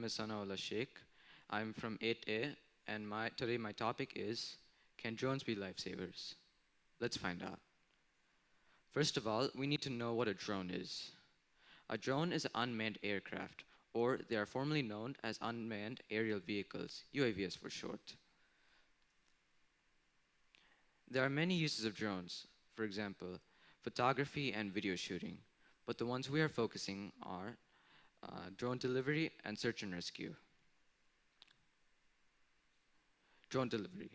is Sanaullah Shaik. I'm from 8A, and today my topic is, can drones be lifesavers? Let's find out. First of all, we need to know what a drone is. A drone is an unmanned aircraft, or they are formally known as unmanned aerial vehicles, UAVs for short. There are many uses of drones, for example, photography and video shooting, but the ones we are focusing are drone delivery and search and rescue. Drone delivery.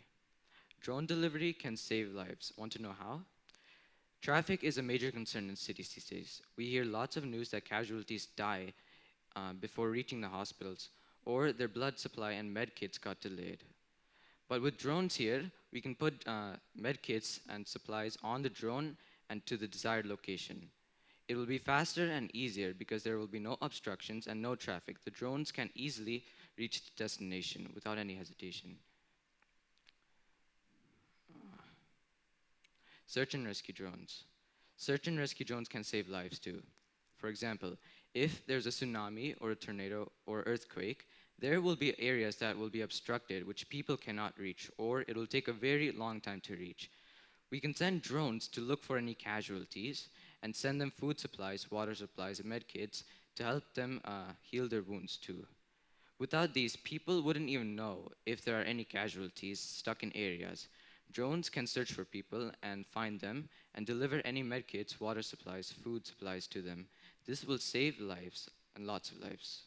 Drone delivery can save lives. Want to know how? Traffic is a major concern in cities these days. We hear lots of news that casualties die before reaching the hospitals, or their blood supply and med kits got delayed. But with drones here, we can put med kits and supplies on the drone and to the desired location. It will be faster and easier because there will be no obstructions and no traffic. The drones can easily reach the destination without any hesitation. Search and rescue drones. Search and rescue drones can save lives too. For example, if there's a tsunami or a tornado or earthquake, there will be areas that will be obstructed which people cannot reach, or it will take a very long time to reach. We can send drones to look for any casualties and send them food supplies, water supplies, and med kits to help them heal their wounds too. Without these, people wouldn't even know if there are any casualties stuck in areas. Drones can search for people and find them and deliver any med kits, water supplies, food supplies to them. This will save lives and lots of lives.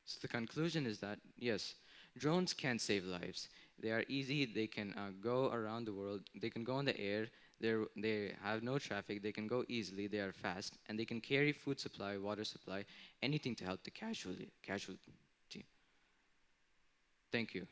So the conclusion is that, yes, drones can save lives. They are easy, they can go around the world, they can go in the air, they have no traffic, they can go easily, they are fast, and they can carry food supply, water supply, anything to help the casualty. Thank you.